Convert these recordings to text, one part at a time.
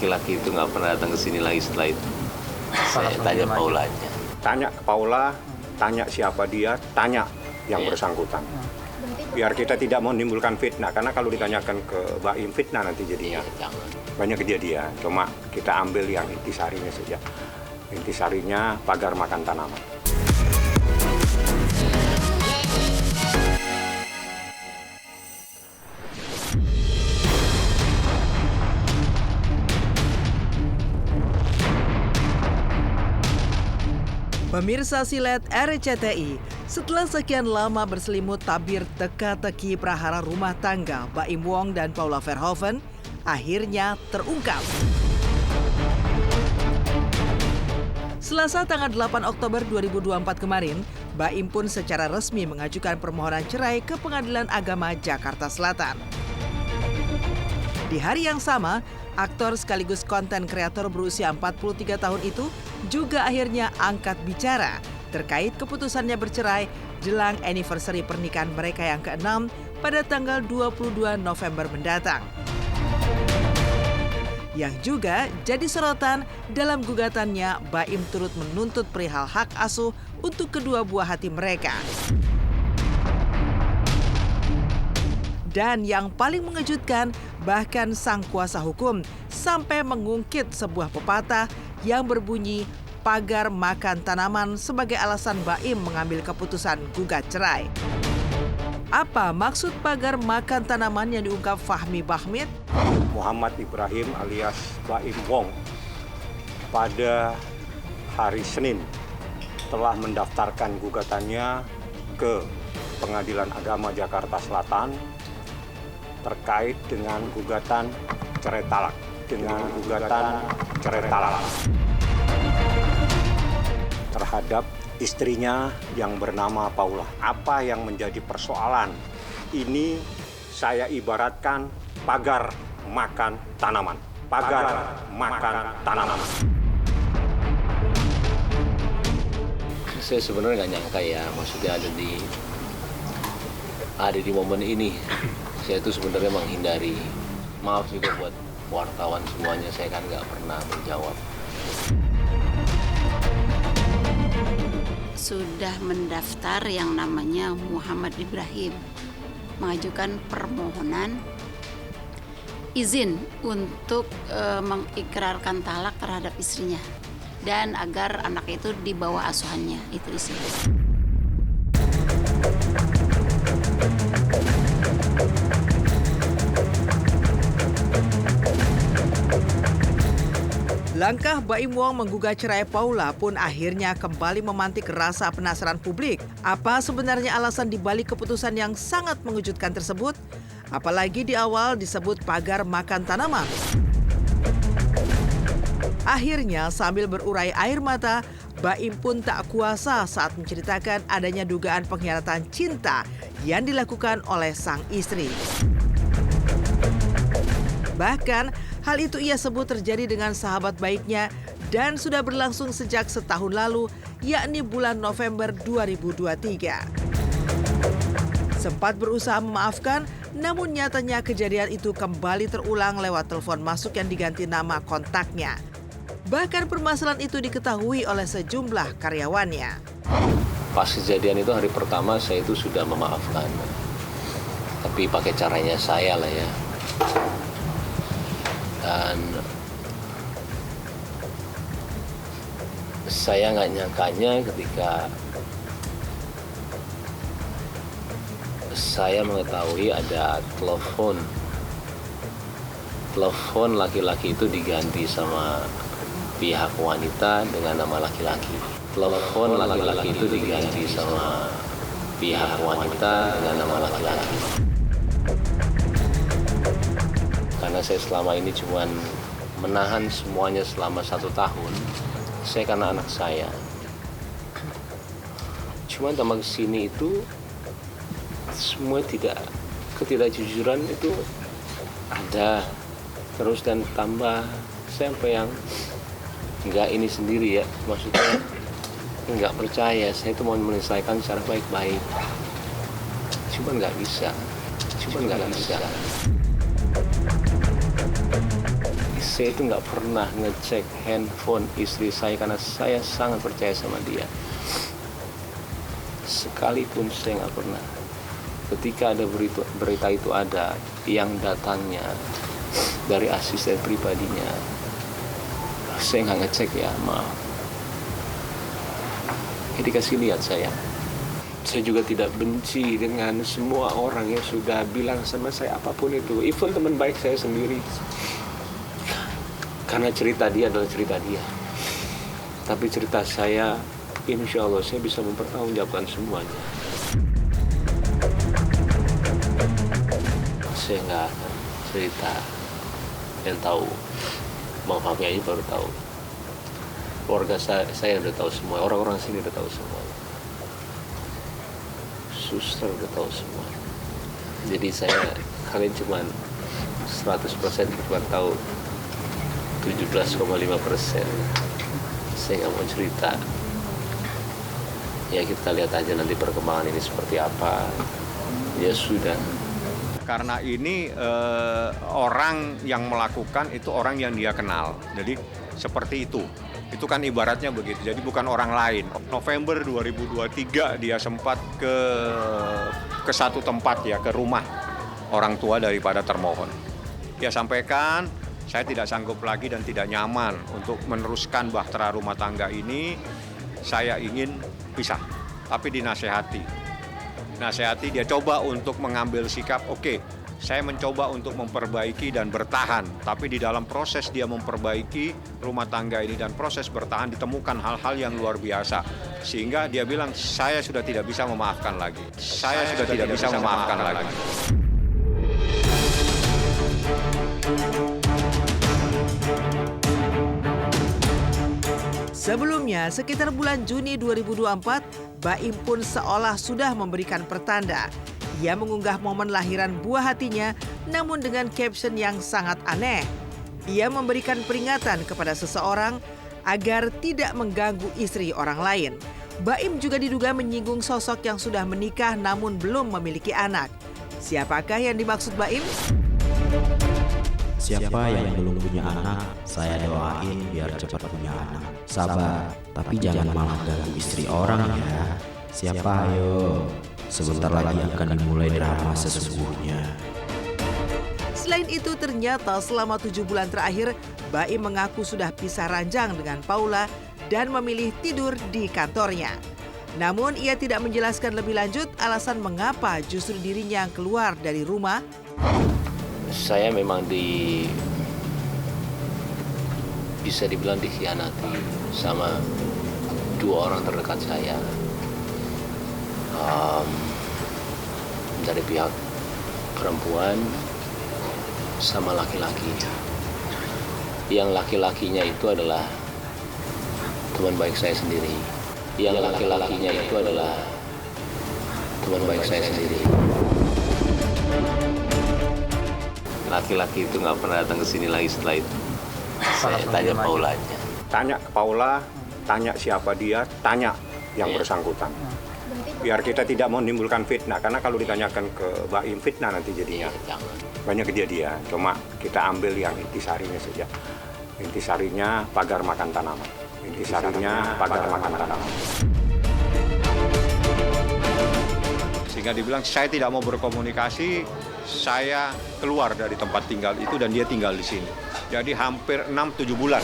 laki-laki itu nggak pernah datang ke sini lagi setelah itu. Saya tanya Paula aja. Tanya ke Paula, tanya siapa dia, tanya yang bersangkutan. Biar kita tidak menimbulkan fitnah, karena kalau ditanyakan ke Mbak Im fitnah nanti jadinya. Jangan. Banyak kejadian, cuma kita ambil yang intisarinya saja. Intisarinya pagar makan tanaman. Pemirsa Silet RCTI, setelah sekian lama berselimut tabir teka-teki prahara rumah tangga Baim Wong dan Paula Verhoeven, akhirnya terungkap. Selasa tanggal 8 Oktober 2024 kemarin, Baim pun secara resmi mengajukan permohonan cerai ke Pengadilan Agama Jakarta Selatan. Di hari yang sama, aktor sekaligus konten kreator berusia 43 tahun itu juga akhirnya angkat bicara terkait keputusannya bercerai jelang anniversary pernikahan mereka yang ke-6 pada tanggal 22 November mendatang. Yang juga jadi sorotan dalam gugatannya, Baim turut menuntut perihal hak asuh untuk kedua buah hati mereka. Dan yang paling mengejutkan, bahkan sang kuasa hukum sampai mengungkit sebuah pepatah yang berbunyi pagar makan tanaman sebagai alasan Baim mengambil keputusan gugat cerai. Apa maksud pagar makan tanaman yang diungkap Fahmi Bahmid? Muhammad Ibrahim alias Baim Wong pada hari Senin telah mendaftarkan gugatannya ke Pengadilan Agama Jakarta Selatan terkait dengan gugatan cerai talak. Terhadap istrinya yang bernama Paula. Apa yang menjadi persoalan? Ini saya ibaratkan pagar makan tanaman. Pagar makan tanaman. Saya sebenarnya nggak nyangka ya, maksudnya ada di momen ini. Saya itu sebenarnya menghindari. Maaf juga buat wartawan semuanya, saya kan nggak pernah menjawab. Sudah mendaftar yang namanya Muhammad Ibrahim, mengajukan permohonan izin untuk mengikrarkan talak terhadap istrinya dan agar anak itu dibawa asuhannya, itu isinya. Langkah Baim Wong menggugat cerai Paula pun akhirnya kembali memantik rasa penasaran publik. Apa sebenarnya alasan dibalik keputusan yang sangat mengejutkan tersebut? Apalagi di awal disebut pagar makan tanaman. Akhirnya sambil berurai air mata, Baim pun tak kuasa saat menceritakan adanya dugaan pengkhianatan cinta yang dilakukan oleh sang istri. Bahkan, hal itu ia sebut terjadi dengan sahabat baiknya dan sudah berlangsung sejak setahun lalu, yakni bulan November 2023. Sempat berusaha memaafkan, namun nyatanya kejadian itu kembali terulang lewat telepon masuk yang diganti nama kontaknya. Bahkan permasalahan itu diketahui oleh sejumlah karyawannya. Pas kejadian itu hari pertama saya itu sudah memaafkan. Tapi pakai caranya saya lah ya. Dan saya nggak nyangkanya ketika saya mengetahui ada telepon laki-laki itu diganti sama pihak wanita dengan nama laki-laki. Telepon laki-laki itu diganti sama pihak wanita dengan nama laki-laki. Karena saya selama ini cuma menahan semuanya selama 1 tahun, saya karena anak saya. Cuma tambah kesini itu, semua ketidakjujuran itu ada. Terus dan tambah sampai yang nggak ini sendiri ya, maksudnya nggak percaya. Saya itu mau menyelesaikan secara baik-baik. Cuma nggak bisa. Saya itu nggak pernah ngecek handphone istri saya karena saya sangat percaya sama dia. Sekalipun saya nggak pernah. Ketika ada berita itu ada yang datangnya dari asisten pribadinya, saya nggak ngecek ya, maaf. Jadi kasih lihat saya. Saya juga tidak benci dengan semua orang yang sudah bilang sama saya apapun itu, even teman baik saya sendiri. Karena cerita dia adalah cerita dia. Tapi cerita saya, insya Allah saya bisa mempertanggungjawabkan semuanya. Saya nggak akan cerita, yang tahu Bang Fahmi aja baru tahu. Keluarga saya udah tahu semua, orang-orang sini udah tahu semua. Suster udah tahu semua. Jadi kalian cuma 100% cuma tahu 17,5%. Saya nggak mau cerita. Ya kita lihat aja nanti perkembangan ini seperti apa. Ya sudah. Karena ini orang yang melakukan itu orang yang dia kenal. Jadi seperti itu. Itu kan ibaratnya begitu. Jadi bukan orang lain. November 2023 dia sempat ke satu tempat ya, ke rumah orang tua daripada termohon. Dia sampaikan, saya tidak sanggup lagi dan tidak nyaman untuk meneruskan bahtera rumah tangga ini. Saya ingin pisah, tapi dinasehati. Dia coba untuk mengambil sikap, oke, saya mencoba untuk memperbaiki dan bertahan. Tapi di dalam proses dia memperbaiki rumah tangga ini dan proses bertahan ditemukan hal-hal yang luar biasa. Sehingga dia bilang, saya sudah tidak bisa memaafkan lagi. Saya sudah tidak bisa memaafkan lagi. Sebelumnya, sekitar bulan Juni 2024, Baim pun seolah sudah memberikan pertanda. Ia mengunggah momen lahiran buah hatinya, namun dengan caption yang sangat aneh. Ia memberikan peringatan kepada seseorang agar tidak mengganggu istri orang lain. Baim juga diduga menyinggung sosok yang sudah menikah namun belum memiliki anak. Siapakah yang dimaksud Baim? Siapa yang belum punya anak, saya doain biar cepat punya anak. Sabar, tapi jangan malah ganggu istri orang ya. Siapa ayo? Sebentar lagi akan dimulai drama sesungguhnya. Selain itu ternyata selama 7 bulan terakhir, Baim mengaku sudah pisah ranjang dengan Paula dan memilih tidur di kantornya. Namun ia tidak menjelaskan lebih lanjut alasan mengapa justru dirinya yang keluar dari rumah. Saya memang bisa dibilang dikhianati sama 2 orang terdekat saya. Dari pihak perempuan sama laki-laki. Yang laki-lakinya itu adalah teman baik saya sendiri. Yang laki-lakinya itu adalah teman baik saya sendiri. Laki-laki itu nggak pernah datang ke sini lagi setelah itu. Saya tanya Paulanya. Tanya ke Paula, tanya siapa dia, tanya yang bersangkutan. Biar kita tidak menimbulkan fitnah, karena kalau ditanyakan ke Baim fitnah nanti jadinya. Banyak kejadian, cuma kita ambil yang intisarinya saja. Intisarinya pagar makan tanaman. Intisarinya pagar makan tanaman. Sehingga dibilang saya tidak mau berkomunikasi, saya keluar dari tempat tinggal itu dan dia tinggal di sini. Jadi hampir 6-7 bulan.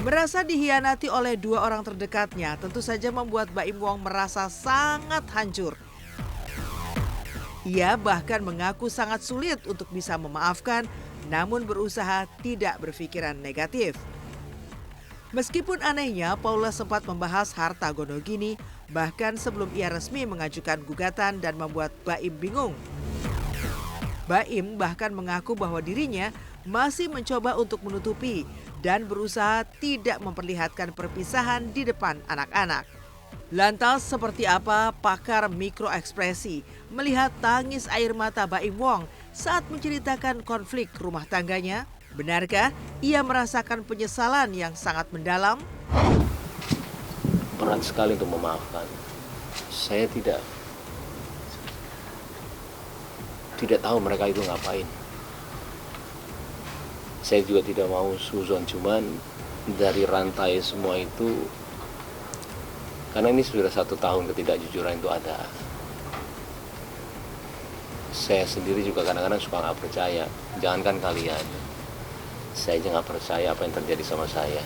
Merasa dihianati oleh 2 orang terdekatnya, tentu saja membuat Baim Wong merasa sangat hancur. Ia bahkan mengaku sangat sulit untuk bisa memaafkan, namun berusaha tidak berpikiran negatif. Meskipun anehnya, Paula sempat membahas harta Gonogini, bahkan sebelum ia resmi mengajukan gugatan dan membuat Baim bingung. Baim bahkan mengaku bahwa dirinya masih mencoba untuk menutupi dan berusaha tidak memperlihatkan perpisahan di depan anak-anak. Lantas seperti apa pakar mikroekspresi melihat tangis air mata Baim Wong saat menceritakan konflik rumah tangganya? Benarkah ia merasakan penyesalan yang sangat mendalam? Berat sekali untuk memaafkan. Saya tidak tidak tahu mereka itu ngapain. Saya juga tidak mau suzon, cuman dari rantai semua itu, karena ini sudah 1 tahun ketidakjujuran itu ada. Saya sendiri juga kadang-kadang suka nggak percaya, jangankan kalian. Saya aja nggak percaya apa yang terjadi sama saya.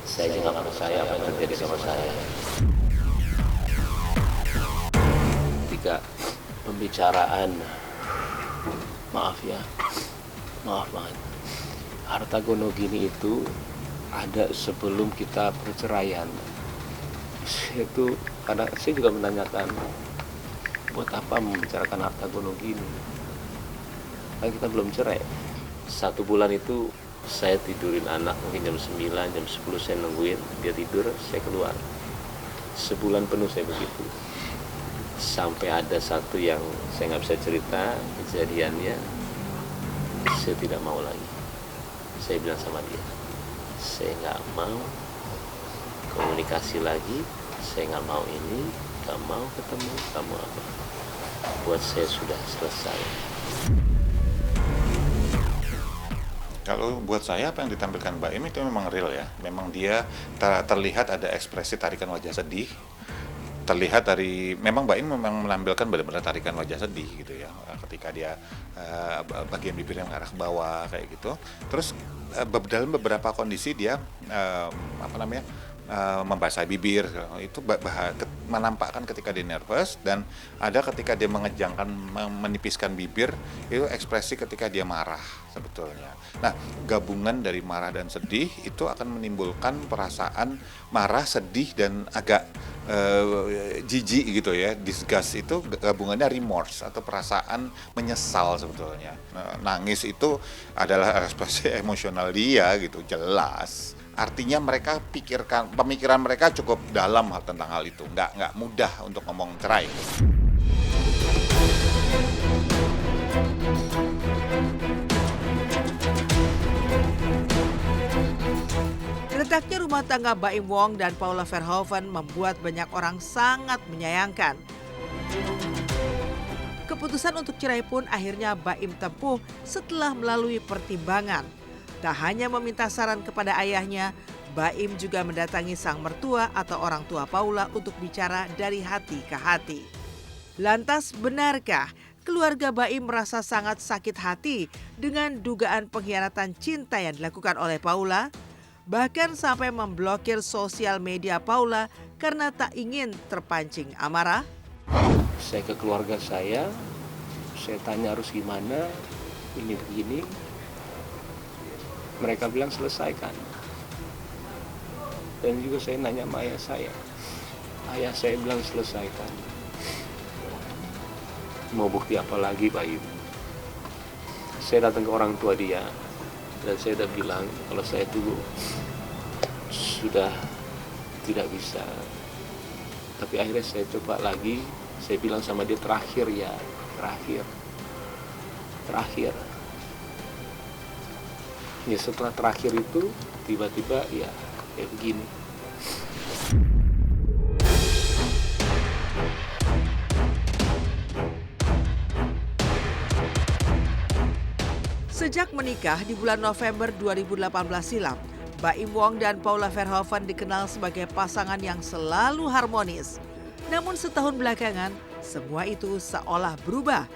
Saya aja nggak percaya apa yang terjadi sama saya. Ketika pembicaraan, maaf banget, harta gono gini itu ada sebelum kita perceraian. Saya juga menanyakan, buat apa membicarakan harta gono gini? Kan kita belum cerai. 1 bulan itu saya tidurin anak mungkin jam 9, jam 10 saya nungguin dia tidur, saya keluar. Sebulan penuh saya begitu. Sampai ada satu yang saya nggak bisa cerita kejadiannya, saya tidak mau lagi. Saya bilang sama dia, saya nggak mau komunikasi lagi, saya nggak mau ini, nggak mau ketemu kamu apa. Buat saya sudah selesai. Kalau buat saya apa yang ditampilkan Mbak Im itu memang real ya. Memang dia terlihat ada ekspresi tarikan wajah sedih. Terlihat dari, memang Mbak Im memang menampilkan benar-benar tarikan wajah sedih gitu ya. Ketika dia bagian bibir yang arah ke bawah kayak gitu. Terus dalam beberapa kondisi dia membasahi bibir itu menampakkan ketika dia nervous, dan ada ketika dia mengejangkan, menipiskan bibir, itu ekspresi ketika dia marah sebetulnya. Nah, gabungan dari marah dan sedih itu akan menimbulkan perasaan marah, sedih, dan agak jijik gitu ya. Disgust itu gabungannya remorse atau perasaan menyesal sebetulnya. Nangis itu adalah ekspresi emosional dia gitu, jelas. Artinya mereka pemikiran mereka cukup dalam tentang hal itu, nggak mudah untuk ngomong cerai. Retaknya rumah tangga Baim Wong dan Paula Verhoeven membuat banyak orang sangat menyayangkan. Keputusan untuk cerai pun akhirnya Baim tempuh setelah melalui pertimbangan. Tak hanya meminta saran kepada ayahnya, Baim juga mendatangi sang mertua atau orang tua Paula untuk bicara dari hati ke hati. Lantas benarkah keluarga Baim merasa sangat sakit hati dengan dugaan pengkhianatan cinta yang dilakukan oleh Paula? Bahkan sampai memblokir sosial media Paula karena tak ingin terpancing amarah? Saya ke keluarga saya tanya harus gimana, ini begini. Mereka bilang selesaikan. Dan juga saya nanya sama ayah saya. Ayah saya bilang selesaikan. Mau bukti apa lagi Baim? Saya datang ke orang tua dia. Dan saya udah bilang kalau saya dulu sudah tidak bisa. Tapi akhirnya saya coba lagi. Saya bilang sama dia terakhir. Ya setelah terakhir itu tiba-tiba ya kayak begini. Sejak menikah di bulan November 2018 silam, Baim Wong dan Paula Verhoeven dikenal sebagai pasangan yang selalu harmonis. Namun setahun belakangan, semua itu seolah berubah.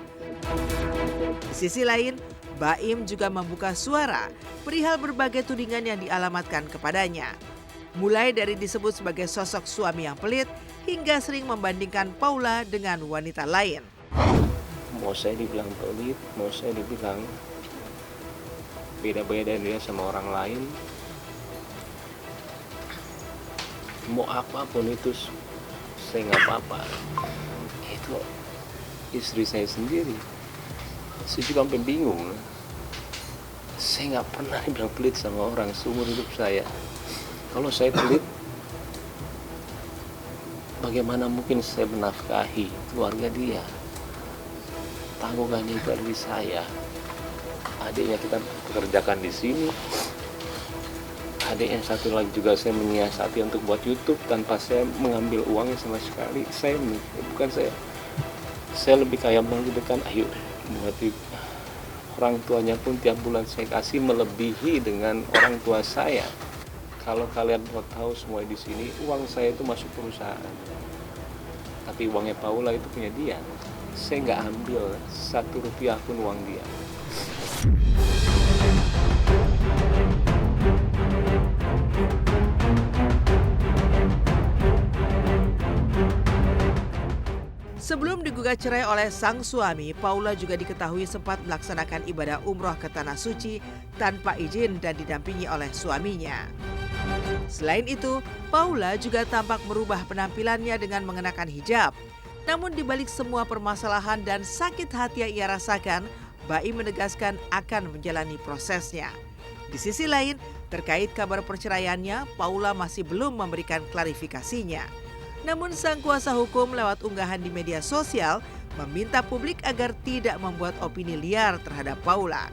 Di sisi lain, Baim juga membuka suara perihal berbagai tudingan yang dialamatkan kepadanya. Mulai dari disebut sebagai sosok suami yang pelit, hingga sering membandingkan Paula dengan wanita lain. Mau saya dibilang pelit, mau saya dibilang beda-beda dia sama orang lain, mau apapun itu saya nggak apa-apa. Itu istri saya sendiri, saya juga sampai bingung. Saya nggak pernah bilang pelit sama orang seumur hidup saya. Kalau saya pelit, bagaimana mungkin saya menafkahi keluarga dia? Tanggungannya itu ada di saya. Adiknya kita pekerjakan di sini. Adik yang satu lagi juga saya menyiasati untuk buat YouTube tanpa saya mengambil uangnya sama sekali. Saya lebih kayak menghidupkan, ayo Berarti orang tuanya pun tiap bulan saya kasih melebihi dengan orang tua saya. Kalau kalian mau tahu semua di sini, uang saya itu masuk perusahaan. Tapi uangnya Paula itu punya dia. Saya nggak ambil 1 rupiah pun uang dia. Sebelum digugat cerai oleh sang suami, Paula juga diketahui sempat melaksanakan ibadah umroh ke Tanah Suci tanpa izin dan didampingi oleh suaminya. Selain itu, Paula juga tampak merubah penampilannya dengan mengenakan hijab. Namun di balik semua permasalahan dan sakit hati yang ia rasakan, Baim menegaskan akan menjalani prosesnya. Di sisi lain, terkait kabar perceraiannya, Paula masih belum memberikan klarifikasinya. Namun sang kuasa hukum lewat unggahan di media sosial meminta publik agar tidak membuat opini liar terhadap Paula.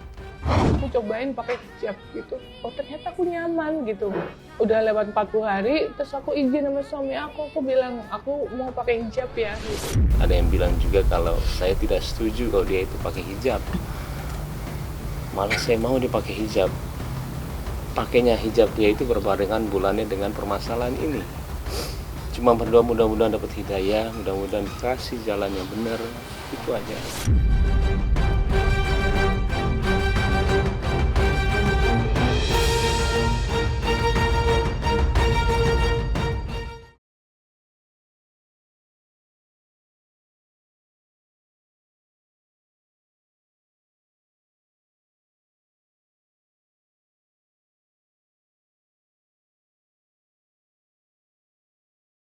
Aku cobain pakai hijab gitu, oh ternyata aku nyaman gitu. Udah lewat 40 hari, terus aku izin sama suami aku bilang aku mau pakai hijab ya gitu. Ada yang bilang juga kalau saya tidak setuju kalau dia itu pakai hijab. Malah saya mau dia pakai hijab. Pakainya hijab dia itu berbarengan bulannya dengan permasalahan ini. Cuma berdoa mudah-mudahan dapat hidayah, mudah-mudahan kasih jalan yang benar, itu aja.